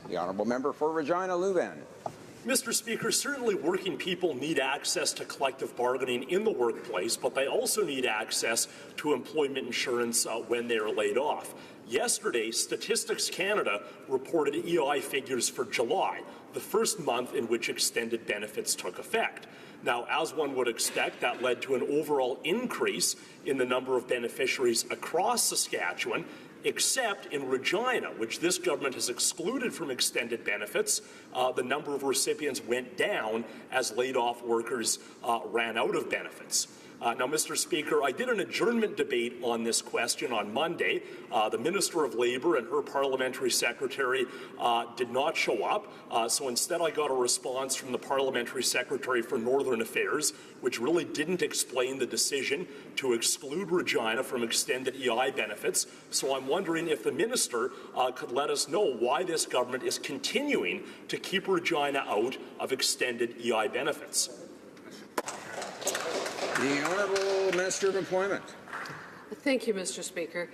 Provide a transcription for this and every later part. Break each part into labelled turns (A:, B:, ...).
A: The honourable member for Regina Lewvan.
B: Mr. Speaker, certainly working people need access to collective bargaining in the workplace, but they also need access to employment insurance when they are laid off. Yesterday, Statistics Canada reported EI figures for July, the first month in which extended benefits took effect. Now, as one would expect, that led to an overall increase in the number of beneficiaries across Saskatchewan, except in Regina, which this government has excluded from extended benefits. The number of recipients went down as laid-off workers ran out of benefits. Now, Mr. Speaker, I did an adjournment debate on this question on Monday. The Minister of Labour and her Parliamentary Secretary did not show up, so instead I got a response from the Parliamentary Secretary for Northern Affairs, which really didn't explain the decision to exclude Regina from extended EI benefits. So I'm wondering if the Minister could let us know why this government is continuing to keep Regina out of extended EI benefits.
A: The Honourable Minister of Employment.
C: Thank you, Mr. Speaker.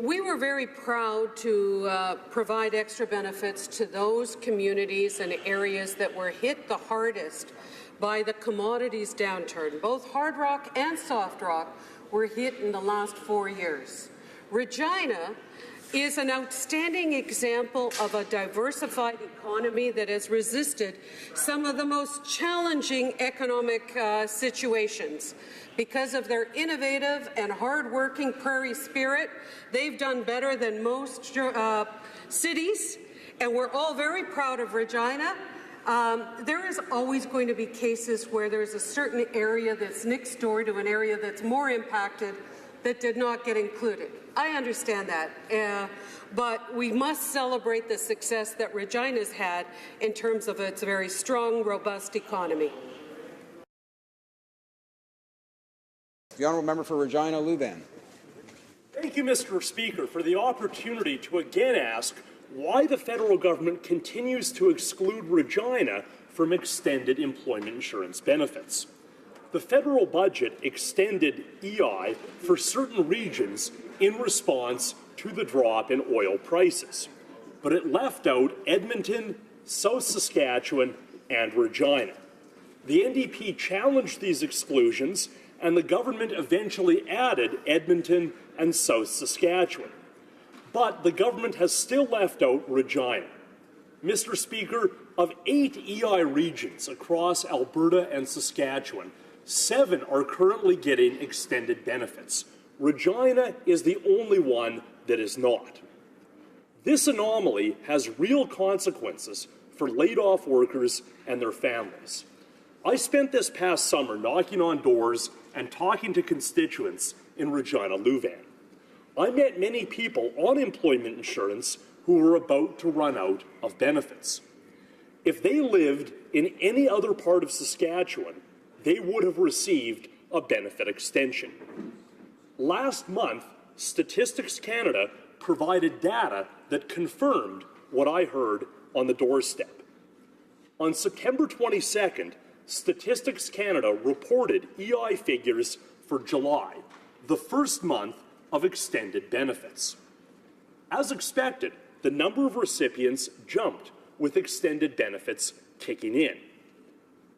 C: We were very proud to provide extra benefits to those communities and areas that were hit the hardest by the commodities downturn. Both hard rock and soft rock were hit in the last 4 years. Regina is an outstanding example of a diversified economy that has resisted some of the most challenging economic situations. Because of their innovative and hard-working prairie spirit, they've done better than most cities, and we're all very proud of Regina. There is always going to be cases where there's a certain area that's next door to an area that's more impacted that did not get included. I understand that, but we must celebrate the success that Regina's had in terms of its very strong, robust economy.
A: The honourable member for Regina Lewvan.
B: Thank you, Mr. Speaker, for the opportunity to again ask why the federal government continues to exclude Regina from extended employment insurance benefits. The federal budget extended EI for certain regions in response to the drop in oil prices, but it left out Edmonton, South Saskatchewan, and Regina. The NDP challenged these exclusions, and the government eventually added Edmonton and South Saskatchewan. But the government has still left out Regina. Mr. Speaker, of 8 EI regions across Alberta and Saskatchewan, 7 are currently getting extended benefits. Regina is the only one that is not. This anomaly has real consequences for laid-off workers and their families. I spent this past summer knocking on doors and talking to constituents in Regina Lewvan. I met many people on employment insurance who were about to run out of benefits. If they lived in any other part of Saskatchewan, they would have received a benefit extension. Last month, Statistics Canada provided data that confirmed what I heard on the doorstep. On September 22nd, Statistics Canada reported EI figures for July, the first month of extended benefits. As expected, the number of recipients jumped with extended benefits kicking in.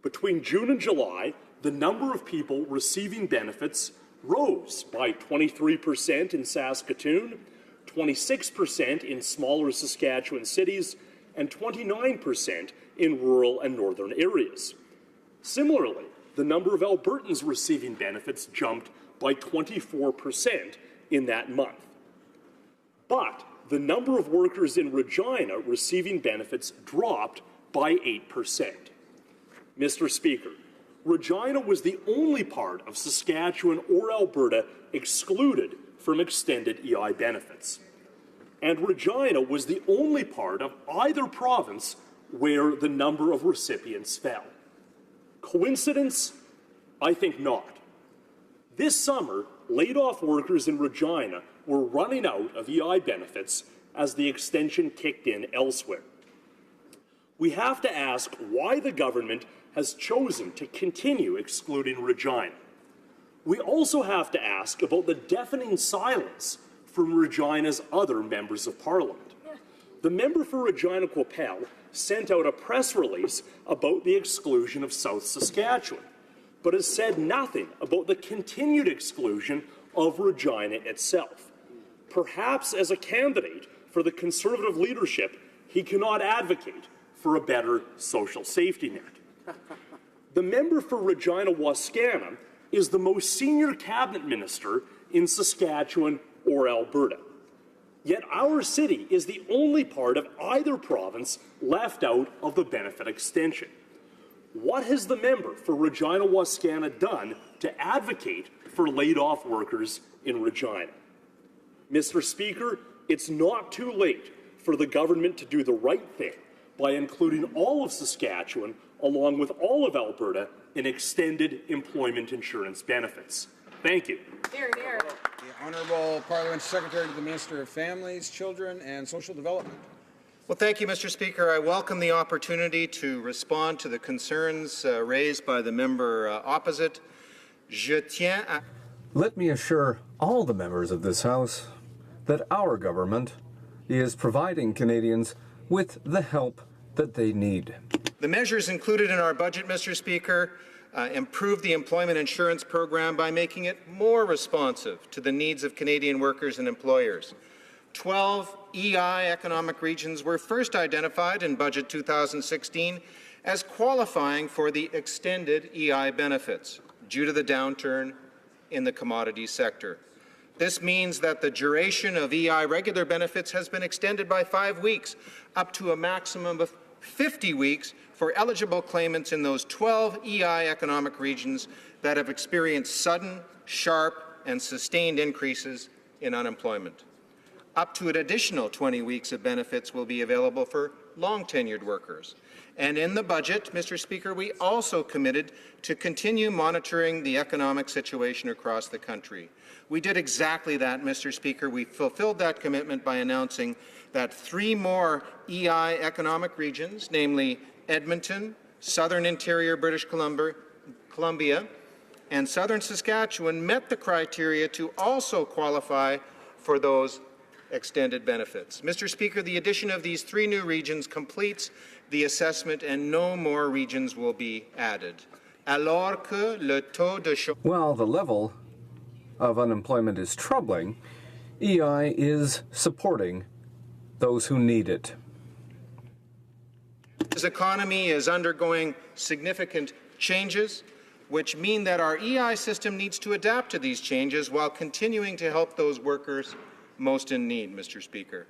B: Between June and July, the number of people receiving benefits rose by 23% in Saskatoon, 26% in smaller Saskatchewan cities, and 29% in rural and northern areas. Similarly, the number of Albertans receiving benefits jumped by 24% in that month. But the number of workers in Regina receiving benefits dropped by 8%. Mr. Speaker, Regina was the only part of Saskatchewan or Alberta excluded from extended EI benefits. And Regina was the only part of either province where the number of recipients fell. Coincidence? I think not. This summer, laid-off workers in Regina were running out of EI benefits as the extension kicked in elsewhere. We have to ask why the government has chosen to continue excluding Regina. We also have to ask about the deafening silence from Regina's other members of Parliament. the member for Regina Qu'Appelle sent out a press release about the exclusion of South Saskatchewan, but has said nothing about the continued exclusion of Regina itself. Perhaps as a candidate for the Conservative leadership, he cannot advocate for a better social safety net. The member for Regina-Wascana is the most senior cabinet minister in Saskatchewan or Alberta. Yet our city is the only part of either province left out of the benefit extension. What has the member for Regina-Wascana done to advocate for laid-off workers in Regina? Mr. Speaker, it's not too late for the government to do the right thing by including all of Saskatchewan, along with all of Alberta, in extended employment insurance benefits. Thank you.
C: Here, here.
A: The Honourable Parliamentary Secretary to the Minister of Families, Children and Social Development.
D: Well, thank you, Mr. Speaker. I welcome the opportunity to respond to the concerns raised by the member opposite.
E: Let me assure all the members of this House that our government is providing Canadians with the help that they need.
D: The measures included in our budget, Mr. Speaker, improve the employment insurance program by making it more responsive to the needs of Canadian workers and employers. 12 EI economic regions were first identified in Budget 2016 as qualifying for the extended EI benefits due to the downturn in the commodities sector. This means that the duration of EI regular benefits has been extended by 5 weeks, up to a maximum of 50 weeks for eligible claimants in those 12 EI economic regions that have experienced sudden, sharp, and sustained increases in unemployment. Up to an additional 20 weeks of benefits will be available for long-tenured workers. And in the budget, Mr. Speaker, we also committed to continue monitoring the economic situation across the country. We did exactly that, Mr. Speaker. We fulfilled that commitment by announcing that 3 more EI economic regions, namely Edmonton, Southern Interior British Columbia, and Southern Saskatchewan, met the criteria to also qualify for those extended benefits. Mr. Speaker, the addition of these 3 new regions completes the assessment and no more regions will be added.
E: While the level of unemployment is troubling, EI is supporting those who need it.
D: This economy is undergoing significant changes, which mean that our EI system needs to adapt to these changes while continuing to help those workers most in need, Mr. Speaker.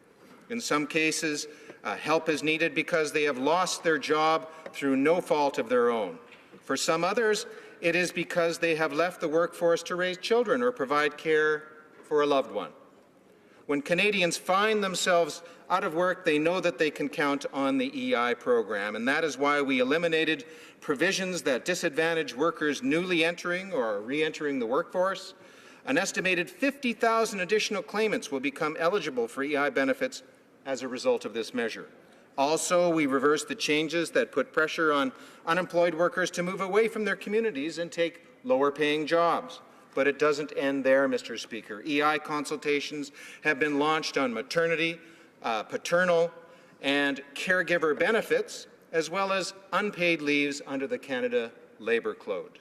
D: In some cases, help is needed because they have lost their job through no fault of their own. For some others, it is because they have left the workforce to raise children or provide care for a loved one. When Canadians find themselves out of work, they know that they can count on the EI program, and that is why we eliminated provisions that disadvantage workers newly entering or re-entering the workforce. An estimated 50,000 additional claimants will become eligible for EI benefits as a result of this measure. Also, we reversed the changes that put pressure on unemployed workers to move away from their communities and take lower-paying jobs. But it doesn't end there, Mr. Speaker. EI consultations have been launched on maternity, paternal, and caregiver benefits, as well as unpaid leaves under the Canada Labour Code.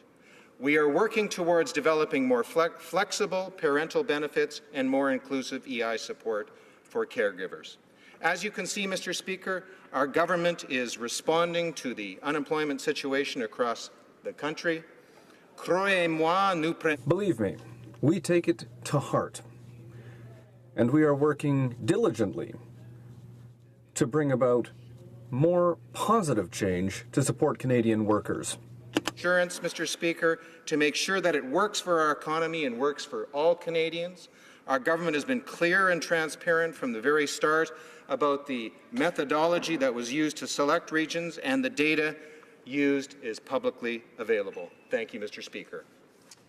D: We are working towards developing more flexible parental benefits and more inclusive EI support for caregivers. As you can see, Mr. Speaker, our government is responding to the unemployment situation across the country.
E: Believe me, we take it to heart, and we are working diligently to bring about more positive change to support Canadian workers.
D: Insurance, Mr. Speaker, to make sure that it works for our economy and works for all Canadians. Our government has been clear and transparent from the very start about the methodology that was used to select regions, and the data used is publicly available. Thank you, Mr. Speaker.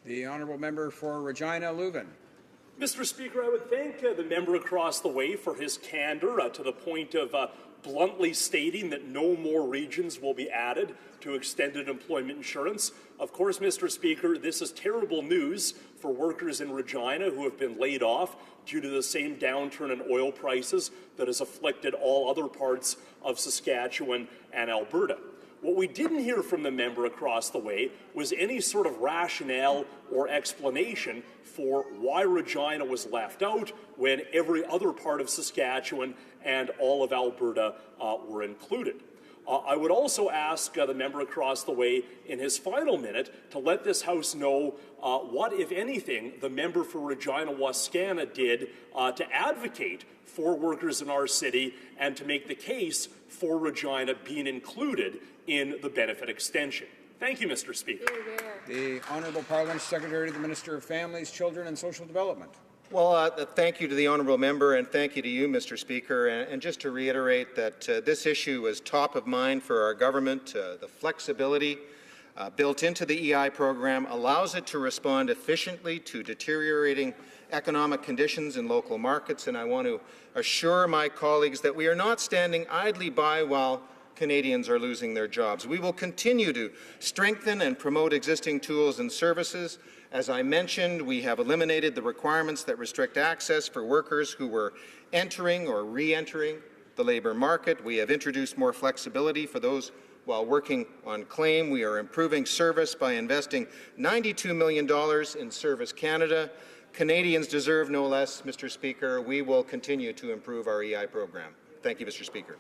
A: The Honourable Member for Regina, Lewvan.
B: Mr. Speaker, I would thank the member across the way for his candor to the point of bluntly stating that no more regions will be added to extended employment insurance. Of course, Mr. Speaker, this is terrible news for workers in Regina who have been laid off due to the same downturn in oil prices that has afflicted all other parts of Saskatchewan and Alberta. What we didn't hear from the member across the way was any sort of rationale or explanation for why Regina was left out when every other part of Saskatchewan and all of Alberta were included. I would also ask the member across the way in his final minute to let this House know what, if anything, the member for Regina-Wascana did to advocate for workers in our city and to make the case for Regina being included in the benefit extension. Thank you, Mr. Speaker.
A: The Honourable Parliamentary Secretary to the Minister of Families, Children and Social Development.
D: Well, thank you to the honourable member, and thank you to you, Mr. Speaker. And just to reiterate that this issue is top of mind for our government. The flexibility built into the EI program allows it to respond efficiently to deteriorating economic conditions in local markets. And I want to assure my colleagues that we are not standing idly by while Canadians are losing their jobs. We will continue to strengthen and promote existing tools and services. As I mentioned, we have eliminated the requirements that restrict access for workers who were entering or re-entering the labour market. We have introduced more flexibility for those while working on claim. We are improving service by investing $92 million in Service Canada. Canadians deserve no less, Mr. Speaker. We will continue to improve our EI program. Thank you, Mr. Speaker.